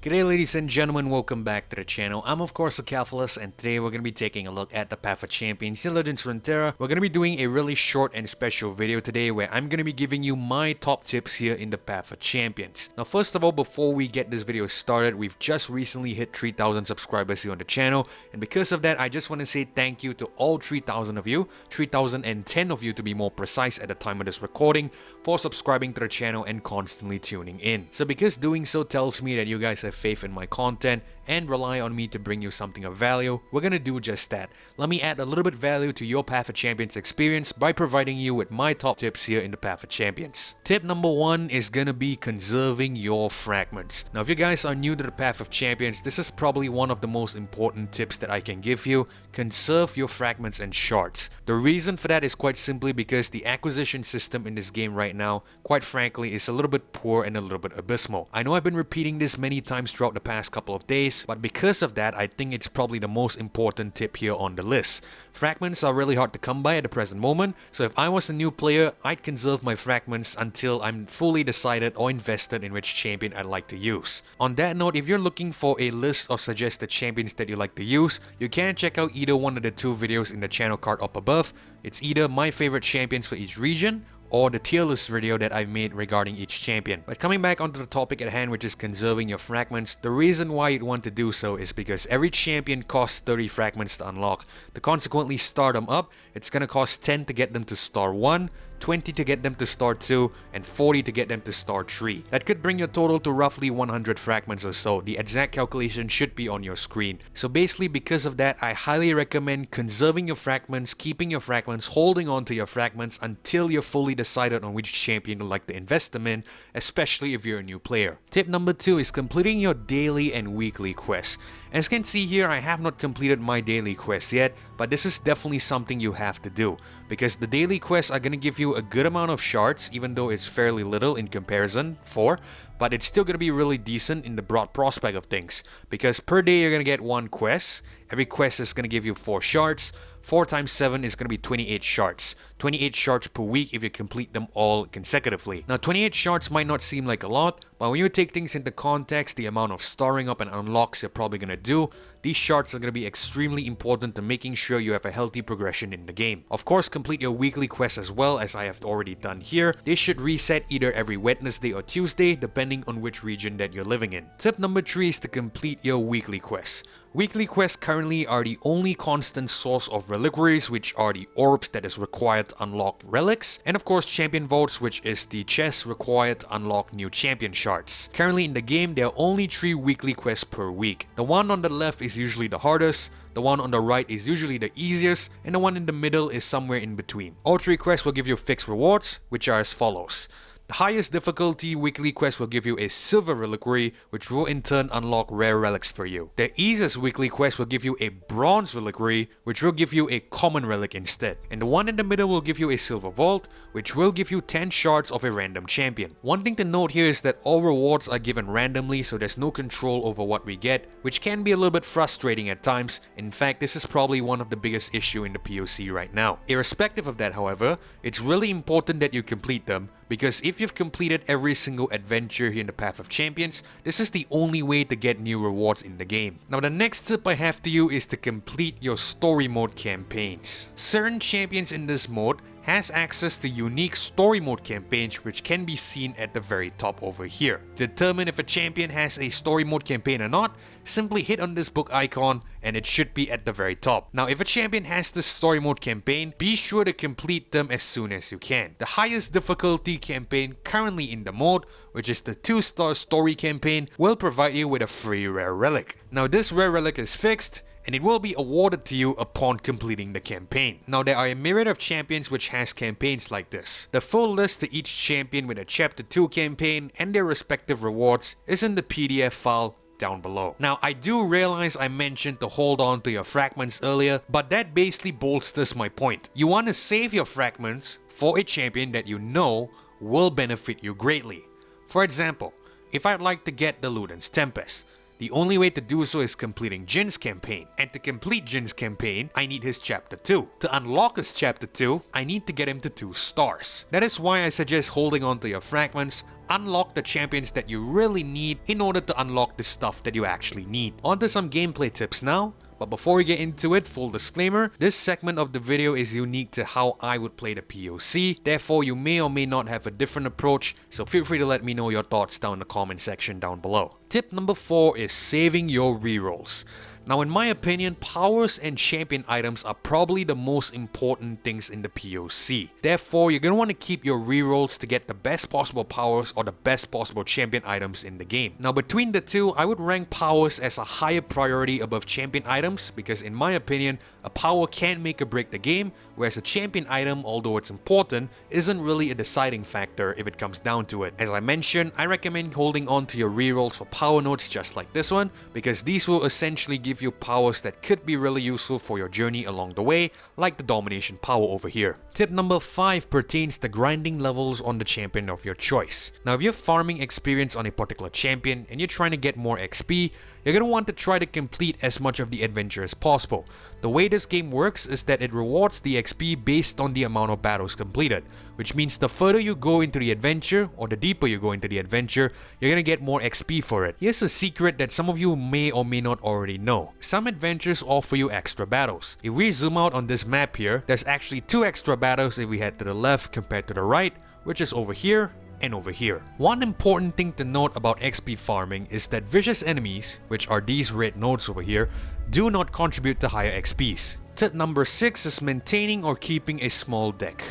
G'day ladies and gentlemen, welcome back to the channel. I'm of course Acaphilus, and today we're going to be taking a look at the Path of Champions in Legends Runeterra. We're going to be doing a really short and special video today where I'm going to be giving you my top tips here in the Path of Champions. Now first of all, before we get this video started, we've just recently hit 3,000 subscribers here on the channel, and because of that I just want to say thank you to all 3,000 of you, 3,010 of you to be more precise at the time of this recording, for subscribing to the channel and constantly tuning in. So because doing so tells me that you guys have faith in my content and rely on me to bring you something of value, we're gonna do just that. Let me add a little bit of value to your Path of Champions experience by providing you with my top tips here in the Path of Champions. Tip number 1 is gonna be conserving your fragments. Now if you guys are new to the Path of Champions, this is probably one of the most important tips that I can give you. Conserve your fragments and shards. The reason for that is quite simply because the acquisition system in this game right now, quite frankly, is a little bit poor and a little bit abysmal. I know I've been repeating this many times throughout the past couple of days, but because of that, I think it's probably the most important tip here on the list. Fragments are really hard to come by at the present moment, so if I was a new player, I'd conserve my fragments until I'm fully decided or invested in which champion I'd like to use. On that note, if you're looking for a list of suggested champions that you like to use, you can check out either one of the two videos in the channel card up above. It's either my favorite champions for each region, or the tier list video that I've made regarding each champion. But coming back onto the topic at hand, which is conserving your fragments, the reason why you'd want to do so is because every champion costs 30 fragments to unlock. To consequently start them up, it's gonna cost 10 to get them to star 1, 20 to get them to star 2, and 40 to get them to star 3. That could bring your total to roughly 100 fragments or so. The exact calculation should be on your screen. So basically, because of that, I highly recommend conserving your fragments, keeping your fragments, holding on to your fragments until you're fully decided on which champion you'd like to invest them in, especially if you're a new player. Tip number 2 is completing your daily and weekly quests. As you can see here, I have not completed my daily quests yet, but this is definitely something you have to do, because the daily quests are going to give you a good amount of shards, even though it's fairly little in comparison, 4, but it's still going to be really decent in the broad prospect of things, because per day you're going to get 1 quest. Every quest is going to give you 4 shards. 4 times 7 is going to be 28 shards. 28 shards per week if you complete them all consecutively. Now 28 shards might not seem like a lot, but when you take things into context, the amount of starring up and unlocks you're probably going to do, these shards are going to be extremely important to making sure you have a healthy progression in the game. Of course, complete your weekly quests as well, as I have already done here. They should reset either every Wednesday or Tuesday, depending on which region that you're living in. Tip number 3 is to complete your weekly quests. Weekly quests currently are the only constant source of reliquaries, which are the orbs that is required to unlock relics, and of course champion vaults, which is the chest required to unlock new champion shards. Currently in the game, there are only 3 weekly quests per week. The one on the left is usually the hardest, the one on the right is usually the easiest, and the one in the middle is somewhere in between. All 3 quests will give you fixed rewards, which are as follows. The highest difficulty weekly quest will give you a silver reliquary, which will in turn unlock rare relics for you. The easiest weekly quest will give you a bronze reliquary, which will give you a common relic instead. And the one in the middle will give you a silver vault, which will give you 10 shards of a random champion. One thing to note here is that all rewards are given randomly, so there's no control over what we get, which can be a little bit frustrating at times. In fact, this is probably one of the biggest issues in the POC right now. Irrespective of that, however, it's really important that you complete them, because if you've completed every single adventure here in the Path of Champions, this is the only way to get new rewards in the game. Now the next tip I have to you is to complete your story mode campaigns. Certain champions in this mode has access to unique story mode campaigns, which can be seen at the very top over here. To determine if a champion has a story mode campaign or not, simply hit on this book icon and it should be at the very top. Now if a champion has this story mode campaign, be sure to complete them as soon as you can. The highest difficulty campaign currently in the mode, which is the 2-star story campaign, will provide you with a free rare relic. Now this rare relic is fixed, and it will be awarded to you upon completing the campaign. Now there are a myriad of champions which has campaigns like this. The full list to each champion with a chapter 2 campaign and their respective rewards is in the PDF file down below. Now I do realize I mentioned to hold on to your fragments earlier, but that basically bolsters my point. You want to save your fragments for a champion that you know will benefit you greatly. For example, if I'd like to get the Luden's Tempest, the only way to do so is completing Jin's campaign, and to complete Jin's campaign, I need his chapter 2. To unlock his chapter 2, I need to get him to 2 stars. That is why I suggest holding on to your fragments unlock the champions that you really need in order to unlock the stuff that you actually need. On to some gameplay tips now. But before we get into it, full disclaimer, this segment of the video is unique to how I would play the POC, therefore you may or may not have a different approach, so feel free to let me know your thoughts down in the comment section down below. Tip number 4 is saving your rerolls. Now in my opinion, powers and champion items are probably the most important things in the POC. Therefore, you're going to want to keep your rerolls to get the best possible powers or the best possible champion items in the game. Now between the two, I would rank powers as a higher priority above champion items because in my opinion, a power can make or break the game, whereas a champion item, although it's important, isn't really a deciding factor if it comes down to it. As I mentioned, I recommend holding on to your rerolls for power nodes just like this one because these will essentially give you powers that could be really useful for your journey along the way, like the domination power over here. Tip number 5 pertains to grinding levels on the champion of your choice. Now if you're farming experience on a particular champion and you're trying to get more XP, you're going to want to try to complete as much of the adventure as possible. The way this game works is that it rewards the XP based on the amount of battles completed, which means the further you go into the adventure or the deeper you go into the adventure, you're going to get more XP for it. Here's a secret that some of you may or may not already know. Some adventures offer you extra battles. If we zoom out on this map here, there's actually 2 extra battles if we head to the left compared to the right, which is over here and over here. One important thing to note about XP farming is that vicious enemies, which are these red nodes over here, do not contribute to higher XPs. Tip number 6 is maintaining or keeping a small deck.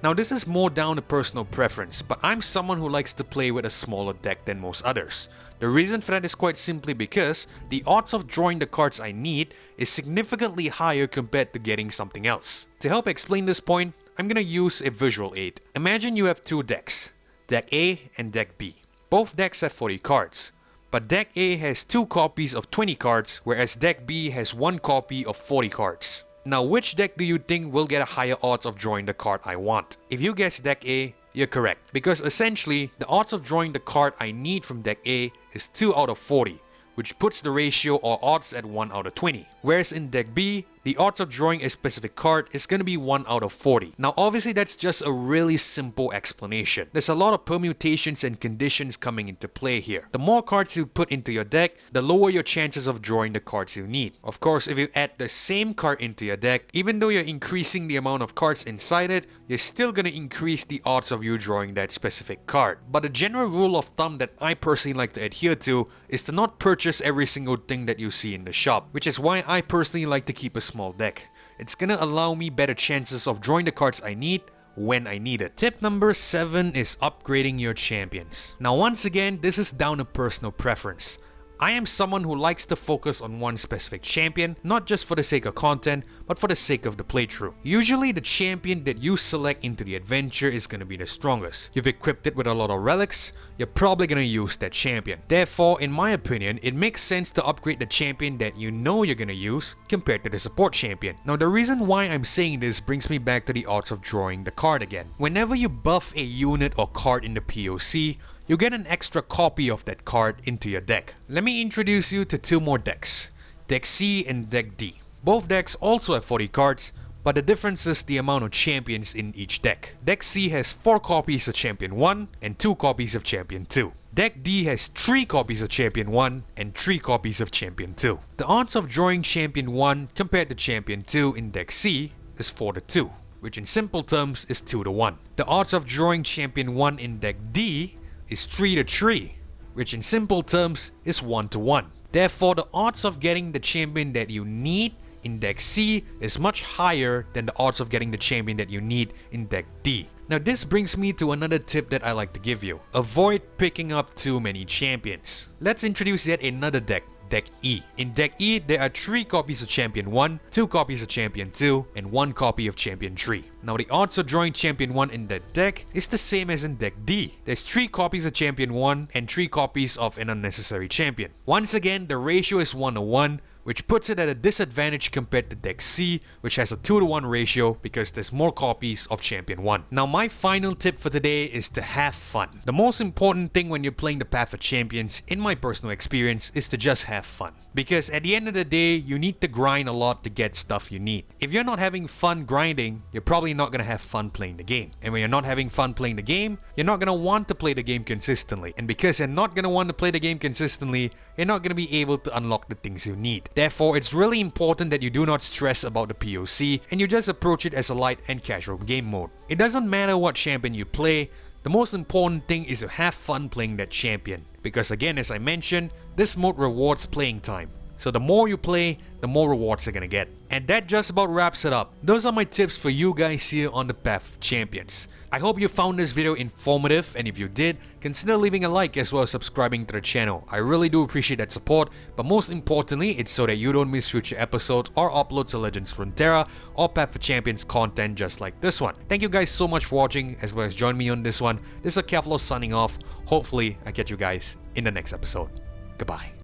Now this is more down to personal preference, but I'm someone who likes to play with a smaller deck than most others. The reason for that is quite simply because the odds of drawing the cards I need is significantly higher compared to getting something else. To help explain this point, I'm gonna use a visual aid. Imagine you have 2 decks, Deck A and Deck B. Both decks have 40 cards, but Deck A has 2 copies of 20 cards, whereas Deck B has 1 copy of 40 cards. Now which deck do you think will get a higher odds of drawing the card I want? If you guess Deck A, you're correct, because essentially the odds of drawing the card I need from Deck A is 2 out of 40, which puts the ratio or odds at 1 out of 20. Whereas in Deck B, the odds of drawing a specific card is going to be 1 out of 40. Now obviously that's just a really simple explanation. There's a lot of permutations and conditions coming into play here. The more cards you put into your deck, the lower your chances of drawing the cards you need. Of course, if you add the same card into your deck, even though you're increasing the amount of cards inside it, you're still going to increase the odds of you drawing that specific card. But the general rule of thumb that I personally like to adhere to is to not purchase every single thing that you see in the shop, which is why I personally like to keep a small deck. It's gonna allow me better chances of drawing the cards I need when I need it. Tip number 7 is upgrading your champions. Now once again, this is down to personal preference. I am someone who likes to focus on one specific champion, not just for the sake of content, but for the sake of the playthrough. Usually the champion that you select into the adventure is going to be the strongest. You've equipped it with a lot of relics, you're probably going to use that champion. Therefore, in my opinion, it makes sense to upgrade the champion that you know you're going to use compared to the support champion. Now the reason why I'm saying this brings me back to the odds of drawing the card again. Whenever you buff a unit or card in the POC, you get an extra copy of that card into your deck. Let me introduce you to 2 more decks, Deck C and Deck D. Both decks also have 40 cards, but the difference is the amount of champions in each deck. Deck C has 4 copies of Champion 1 and 2 copies of Champion 2. Deck D has 3 copies of Champion 1 and 3 copies of Champion 2. The odds of drawing Champion 1 compared to Champion 2 in Deck C is 4 to 2, which in simple terms is 2 to 1. The odds of drawing Champion 1 in Deck D is 3 to 3, which in simple terms is 1 to 1. Therefore, the odds of getting the champion that you need in Deck C is much higher than the odds of getting the champion that you need in Deck D. Now this brings me to another tip that I like to give you. Avoid picking up too many champions. Let's introduce yet another deck, Deck E. In Deck E, there are 3 copies of Champion 1, 2 copies of Champion 2, and 1 copy of Champion 3. Now the odds of drawing Champion 1 in that deck is the same as in Deck D. There's 3 copies of Champion 1 and 3 copies of an unnecessary champion. Once again, the ratio is 1 to 1, which puts it at a disadvantage compared to deck C, which has a 2-to-1 ratio because there's more copies of Champion 1. Now my final tip for today is to have fun. The most important thing when you're playing the Path of Champions, in my personal experience, is to just have fun. Because at the end of the day, you need to grind a lot to get stuff you need. If you're not having fun grinding, you're probably not going to have fun playing the game. And when you're not having fun playing the game, you're not going to want to play the game consistently. And because you're not going to want to play the game consistently, you're not going to be able to unlock the things you need. Therefore, it's really important that you do not stress about the POC and you just approach it as a light and casual game mode. It doesn't matter what champion you play, the most important thing is to have fun playing that champion. Because again, as I mentioned, this mode rewards playing time. So the more you play, the more rewards you're gonna get. And that just about wraps it up. Those are my tips for you guys here on the Path of Champions. I hope you found this video informative, and if you did, consider leaving a like as well as subscribing to the channel. I really do appreciate that support, but most importantly, it's so that you don't miss future episodes or uploads of Legends Runeterra or Path of Champions content just like this one. Thank you guys so much for watching as well as join me on this one. This is Keflo signing off. Hopefully, I catch you guys in the next episode. Goodbye.